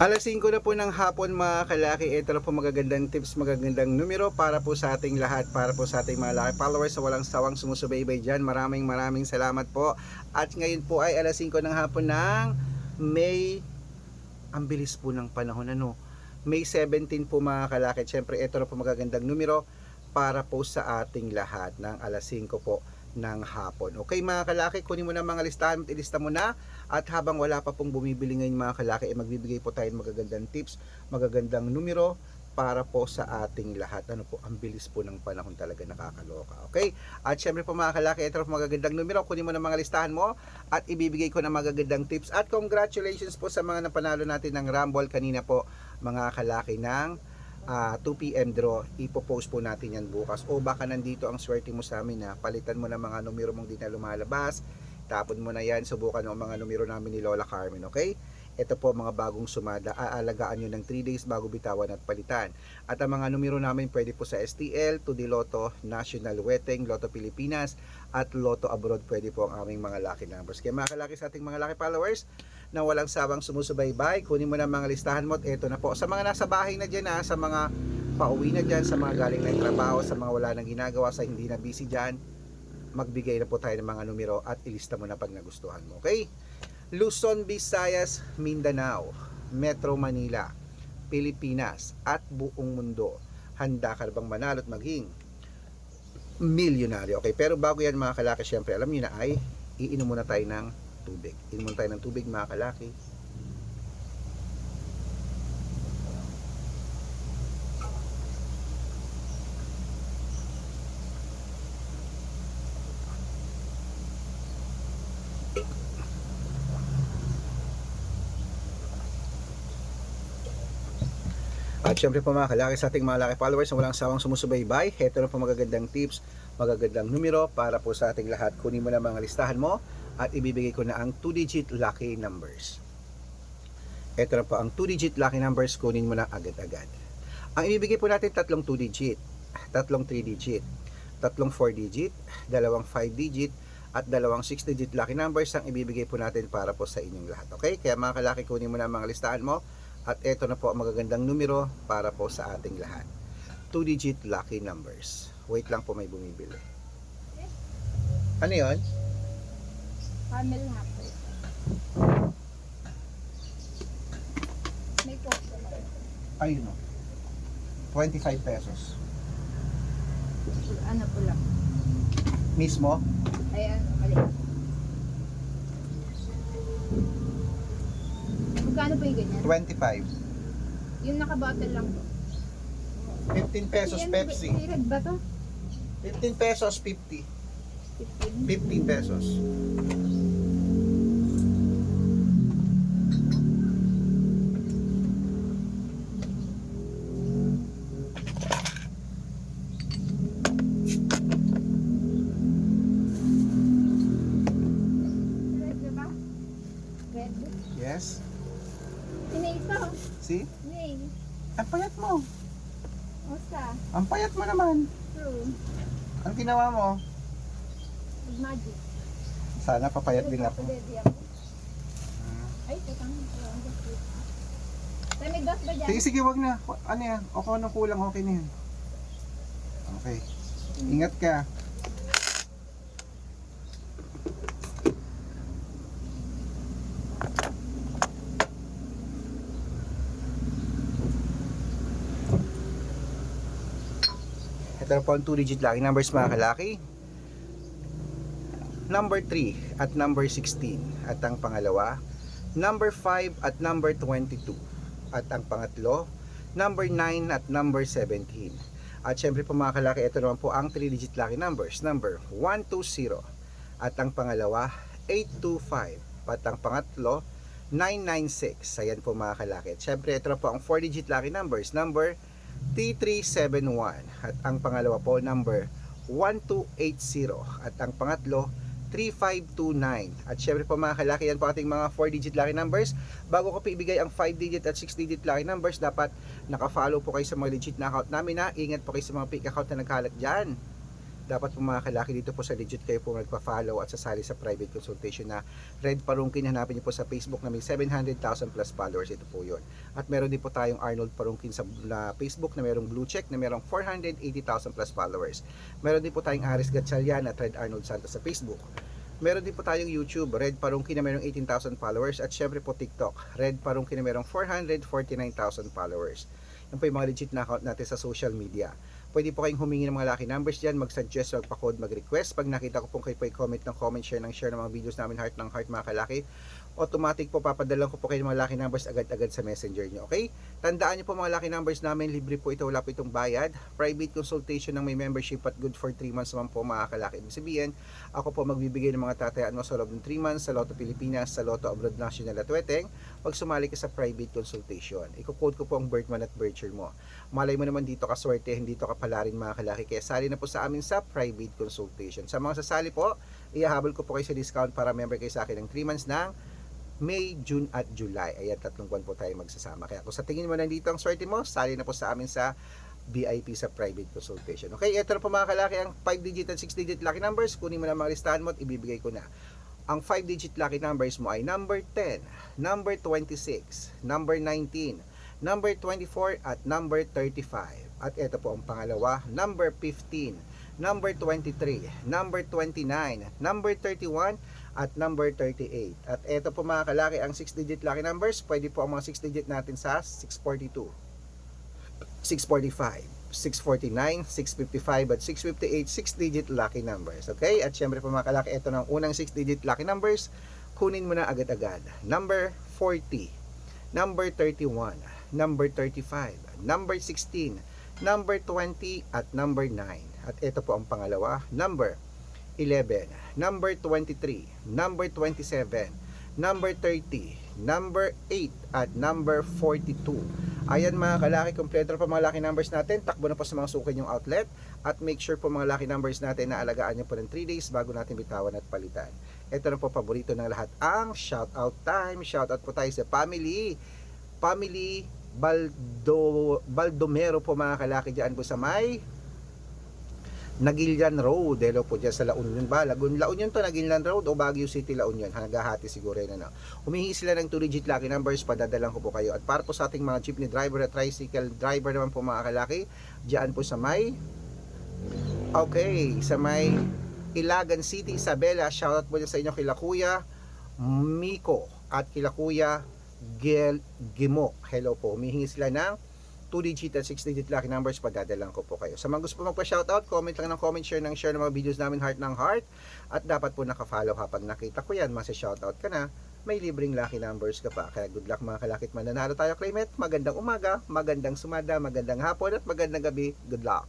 Alas 5 na po ng hapon mga kalaki. Ito na po magagandang tips, magagandang numero para po sa ating lahat, para po sa ating mga laki followers sa walang sawang sumusubaybay dyan. Maraming salamat po. At ngayon po ay alas 5 ng hapon ng May. Ang bilis po ng panahon, ano? May 17 po mga kalaki. Siyempre ito na po magagandang numero para po sa ating lahat ng alas 5 po ng hapon. Okay mga kalaki, kunin mo na mga listahan at ilista mo na. At habang wala pa pong bumibili ngayon mga kalaki, magbibigay po tayo ng magagandang tips, magagandang numero para po sa ating lahat. Ano po, ang bilis po ng panahon, talaga nakakaloka. Okay? At syempre po mga kalaki, ito po magagandang numero, kunin mo na mga listahan mo at ibibigay ko na magagandang tips. At congratulations po sa mga napanalo natin ng Rumble kanina po mga kalaki ng 2 PM draw. Ipopost po natin yan bukas, o baka nandito ang swerte mo sa amin na palitan mo na mga numero mong di na lumalabas, tapon mo na yan, subukan mo mga numero namin ni Lola Carmen. Okay, ito po mga bagong sumada, aalagaan nyo ng 3 days bago bitawan at palitan. At ang mga numero namin pwede po sa STL, 2D Lotto, National Weteng, Lotto Pilipinas at Lotto Abroad. Pwede po ang aming mga lucky numbers. Kaya mga kalaki, sa ating mga lucky followers na walang sawang sumusubaybay, kunin mo na mga listahan mo at eto na po. Sa mga nasa bahay na dyan, sa mga pauwi na dyan, sa mga galing ng trabaho, sa mga wala nang ginagawa, sa hindi na busy dyan, magbigay na po tayo ng mga numero at ilista mo na pag nagustuhan mo. Okay? Luzon, Visayas, Mindanao, Metro Manila, Pilipinas at buong mundo. Handa ka bang manalo at maging milyonaryo? Okay, pero bago yan mga kalaki, syempre alam niyo na ay iinom muna tayo ng tubig. Inom muna tayo ng tubig mga kalaki. At syempre po mga kalaki, sa ating mga laki followers na walang sawang sumusubaybay, heto na po magagandang tips, magagandang numero para po sa ating lahat. Kunin mo na mga listahan mo at ibibigay ko na ang 2-digit lucky numbers. Ito na po ang 2-digit lucky numbers, kunin mo na agad-agad. Ang ibibigay po natin tatlong 2-digit, tatlong 3-digit, tatlong 4-digit, dalawang 5-digit, at dalawang 6-digit lucky numbers ang ibibigay po natin para po sa inyong lahat. Okay? Kaya mga kalaki, kunin mo na mga listahan mo. At ito na po ang magagandang numero para po sa ating lahat. 2-digit lucky numbers. Wait lang po, may bumibili. Ano yun? Caramel apple. May coke na lang. Ayun o. 25 pesos. Ano po lang? Mismo? Ay, ano, mali. Magkano po yung ganyan? 25. Yung naka-bottle lang po. 15 pesos Pepsi. Red ba to? 15 pesos 50. 15. 15 pesos. Red na ba? Red? Yes? Inay ito. See? Inay. Ang payat mo. Osta. Ang payat mo naman. True. Ang ginawa mo. Magic. Sana papayat din ako. Ready ako. Ay, tekang. May dos ba dyan? Sige, sige, wag na. Ano yan? O kung anong kulang, okay na yan. Okay. Ingat ka. Ito na po ang 2-digit lucky numbers mga kalaki. Number 3 at number 16 at ang pangalawa, number 5 at number 22 at ang pangatlo, number 9 at number 17. At syempre po mga kalaki, ito naman po ang 3-digit lucky numbers, number 120 at ang pangalawa 825 at ang pangatlo 996. Ayan po mga kalaki. At syempre ito na po ang 4-digit lucky numbers, number T371 at ang pangalawa po number 1280 at ang pangatlo 3529. At syempre po mga kalaki, yan po ating mga 4-digit lucky numbers. Bago ko po ibigay ang 5-digit at 6-digit lucky numbers, dapat naka-follow po kayo sa mga legit na account namin, ha. Ingat po kayo sa mga fake account na nagkalat dyan. dapat po mga kalaki dito po sa legit kayo po magpa-follow at sasali sa private consultation na Red Parungkin. Hanapin niyo po sa Facebook na may 700,000 plus followers. Ito po yun. At meron din po tayong Arnold Parungkin sa Facebook na merong blue check na merong 480,000 plus followers. Meron din po tayong Aris Gatchalian at Red Arnold Santos sa Facebook. Meron din po tayong YouTube, Red Parungkin na merong 18,000 followers. At syempre po TikTok, Red Parungkin na merong 449,000 followers. Yan po yung mga legit na account natin sa social media. Pwede po kayong humingi ng mga lucky numbers dyan, mag-suggest, magpa-code, mag-request. Pag nakita ko po kayo po i-comment ng comment, share ng mga videos namin, heart ng heart mga kalaki, automatic po papadalan ko po kayo ng mga lucky numbers agad-agad sa messenger nyo. Okay? Tandaan nyo po mga lucky numbers namin, libre po ito, wala po itong bayad. Private consultation ng may membership at good for 3 months naman po mga kalaki. Ibig sabihin, ako po magbibigay ng mga tatayaan mo sa loob ng 3 months sa Lotto Pilipinas, sa Lotto Abroad National at Weteng. Pag sumali ka sa private consultation, i-code ko po ang birth month at birth year mo. Malay mo naman dito ka swerte, hindi dito ka pala rin mga kalaki. Kaya sali na po sa amin sa private consultation. Sa mga sasali po, ihahabol ko po kayo sa discount para member kayo sa akin ng 3 months ng May, June at July. Ayan, 3 buwan po tayo magsasama. Kaya kung sa tingin mo nandito ang swerte mo, sali na po sa amin sa VIP sa private consultation. Okay, ito na po mga kalaki ang 5-digit at 6-digit lucky numbers. Kunin mo na mga listahan mo at ibibigay ko na. Ang 5-digit lucky numbers mo ay number 10, number 26, number 19, number 24 at number 35. At ito po ang pangalawa, number 15, number 23, number 29, number 31 at number 38. At ito po mga kalaki ang 6-digit lucky numbers. Pwede po ang mga 6-digit natin sa 642, 645, 649, 655 at 658 6-digit lucky numbers. Okay? At syempre po mga kalaki, ito na ang unang 6-digit lucky numbers. Kunin mo na agad-agad. Number 40, number 31, number 35, number 16, number 20 at number 9. At ito po ang pangalawa, number 11, number 23, number 27, number 30, number 8 at number 42. Ayan mga kalaki, kompleto pa mga lucky numbers natin. Takbo na po sa mga suki yung outlet at make sure po mga lucky numbers natin na alagaan nyo po ng 3 days bago natin bitawan at palitan. Ito na po paborito ng lahat, ang shoutout time. Shoutout po tayo sa family Baldomero po mga kalaki dyan po sa may Nagilian Road. Hello po dyan sa La Union ba? La Union to, Nagilian Road o Baguio City, La Union. Naghahati siguro yun. Humingi sila ng 2-digit lucky numbers, padadalan ko po kayo. At para po sa ating mga jeepney driver at tricycle driver naman po mga kalaki, dyan po sa may sa may Ilagan City, Isabela. Shoutout po dyan sa inyo kila Kuya Miko at kila Kuya Gimo. Hello po. Humihingi sila ng 2-digit at 6-digit lucky numbers, padadalan ko po kayo. Sa mga gusto po magpa-shoutout, comment lang ng comment, share ng mga videos namin, heart ng heart. At dapat po naka-follow ha. Pag nakita ko yan, masa-shoutout ka na, may libreng lucky numbers ka pa. Kaya good luck mga kalakit, mananalo tayo, claim it. Magandang umaga, magandang sumada, magandang hapon at magandang gabi. Good luck.